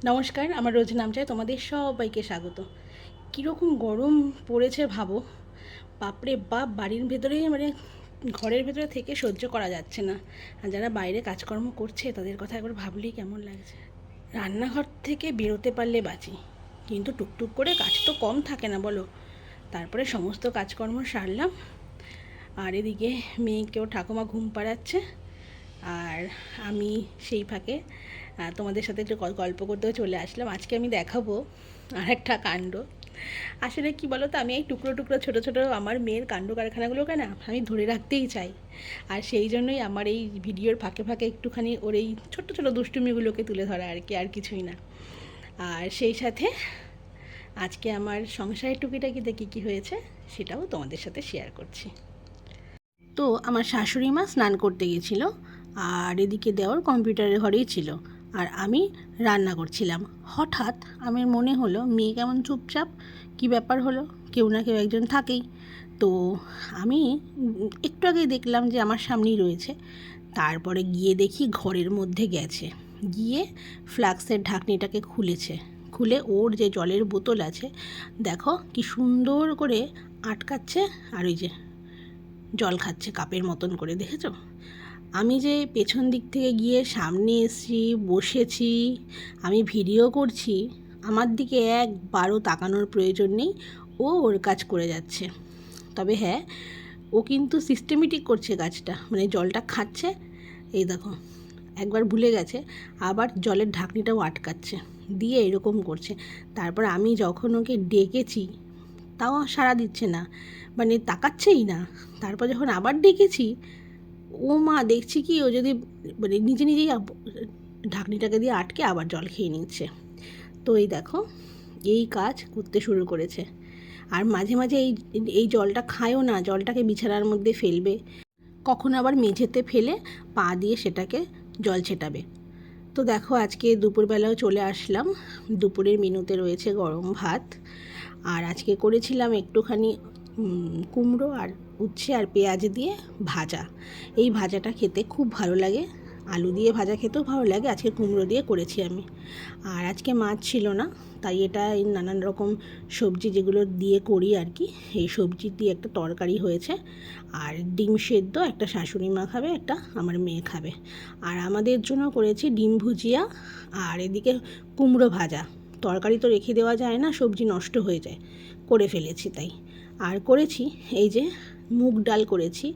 নমস্কার, আমার রোজ নাম চাই তোমাদের সবাইকে স্বাগত। কীরকম গরম পড়েছে ভাবো। বাপরে বাপ, বাড়ির ভেতরে ঘরের ভেতরে থেকে সহ্য করা যাচ্ছে না। আর যারা বাইরে কাজকর্ম করছে তাদের কথা একবার ভাবলেই কেমন লাগছে। রান্নাঘর থেকে বেরোতে পারলে বাঁচি, কিন্তু টুকটুক করে কাজ তো কম থাকে না বলো। তারপরে সমস্ত কাজকর্ম সারলাম, আর এদিকে মেয়েকেও ঠাকুমা ঘুম পাড়াচ্ছে, আর আমি সেই ফাঁকে তোমাদের সাথে একটু গল্প করতেও চলে আসলাম। আজকে আমি দেখাবো আর একটা কাণ্ড। আসলে কি বলো তো, আমি এই টুকরো টুকরো ছোটো ছোটো আমার মেয়ের কাণ্ড কারখানাগুলোকে না আমি ধরে রাখতেই চাই। আর সেই জন্যই আমার এই ভিডিওর ফাঁকে ফাঁকে একটুখানি ওর এই ছোট্টো ছোটো দুষ্টুমিগুলোকে তুলে ধরা আর কি, আর কিছুই না। আর সেই সাথে আজকে আমার সংসারের টুকিটাকিতে কী কী হয়েছে সেটাও তোমাদের সাথে শেয়ার করছি। তো আমার শাশুড়ি মা স্নান করতে গেছিলো, আর এদিকে দেওর কম্পিউটারের ঘরেই ছিল, আর আমি রান্না করছিলাম। হঠাৎ আমার মনে হলো মেয়ে কেমন চুপচাপ, কি ব্যাপার হলো, কেউ না কেউ একজন থাকেই। তো আমি একটু আগেই দেখলাম যে আমার সামনেই রয়েছে। তারপরে গিয়ে দেখি ঘরের মধ্যে গেছে, গিয়ে ফ্লাক্সের ঢাকনিটাকে খুলে ওর যে জলের বোতল আছে দেখো কি সুন্দর করে আটকাচ্ছে, আর ওই যে জল খাচ্ছে কাপের মতন করে, দেখেছো? আমি যে পেছন দিক থেকে গিয়ে সামনে এসেছি, বসেছি, আমি ভিডিও করছি, আমার দিকে একবারও তাকানোর প্রয়োজন নেই, ও ওর কাজ করে যাচ্ছে। তবে হ্যাঁ, ও কিন্তু সিস্টেমেটিক করছে কাজটা, মানে জলটা খাচ্ছে, এই দেখো একবার ভুলে গেছে, আবার জলের ঢাকনিটাও আটকাচ্ছে, দিয়ে এরকম করছে। তারপর আমি যখন ওকে ডেকেছি তাও সাড়া দিচ্ছে না, মানে তাকাচ্ছেই না। তারপর যখন আবার ডেকেছি, ও মা, দেখছি কি ও যদি মানে নিজে নিজেই ঢাকনিটাকে দিয়ে আটকে আবার জল খেয়ে নিচ্ছে। তো এই দেখো এই কাজ করতে শুরু করেছে। আর মাঝে মাঝে এই এই জলটা খায়ও না, জলটাকে বিছানার মধ্যে ফেলবে, কখন আবার মেঝেতে ফেলে পা দিয়ে সেটাকে জল ছেটাবে। তো দেখো আজকে দুপুরবেলাও চলে আসলাম। দুপুরের মেনুতে রয়েছে গরম ভাত, আর আজকে করেছিলাম একটুখানি কুমড়ো আর উচ্ছে আর পেঁয়াজ দিয়ে ভাজা। এই ভাজাটা খেতে খুব ভালো লাগে, আলু দিয়ে ভাজা খেতেও ভালো লাগে। আজকে কুমড়ো দিয়ে করেছি আমি। আর আজকে মাছ ছিল না, তাই এটা এই নানান রকম সবজি যেগুলো দিয়ে করি আর কি, এই সবজি দিয়ে একটা তরকারি হয়েছে। আর ডিম সেদ্ধ, একটা শাশুড়ি মা খাবে, একটা আমার মেয়ে খাবে। আর আমাদের জন্য করেছি ডিম ভুজিয়া, আর এদিকে কুমড়ো ভাজা। তরকারি তো রেখে দেওয়া যায় না, সবজি নষ্ট হয়ে যায়, করে ফেলেছি তাই। আর করেছি এই যে মুগ ডাল করেছি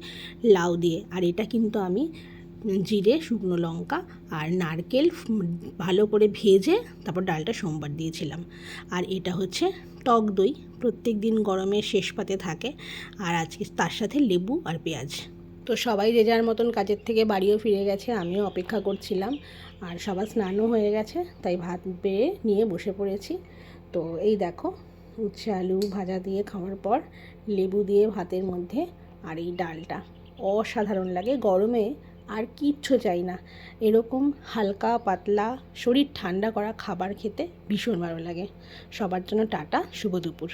লাউ দিয়ে, আর এটা কিন্তু আমি জিরে, শুকনো লঙ্কা আর নারকেল ভালো করে ভেজে তারপর ডালটা সোমবার দিয়েছিলাম। আর এটা হচ্ছে টক দই, প্রত্যেক দিন গরমের শেষ পাতে থাকে, আর আজকে তার সাথে লেবু আর পেঁয়াজ। তো সবাই যে যার মতন কাজের থেকে বাড়িও ফিরে গেছে, আমিও অপেক্ষা করছিলাম। আর সবার স্নানও হয়ে গেছে, তাই ভাত বেড়ে নিয়ে বসে পড়েছি। তো এই দেখো উচ্ছে আলু ভাজা দিয়ে খাওয়ার পর লেবু দিয়ে ভাতের মধ্যে, আর এই ডালটা অসাধারণ লাগে গরমে। আর কিচ্ছু চাই না, এরকম হালকা পাতলা শরীর ঠান্ডা করা খাবার খেতে ভীষণ ভালো লাগে। সবার জন্য টাটা, শুভ দুপুর।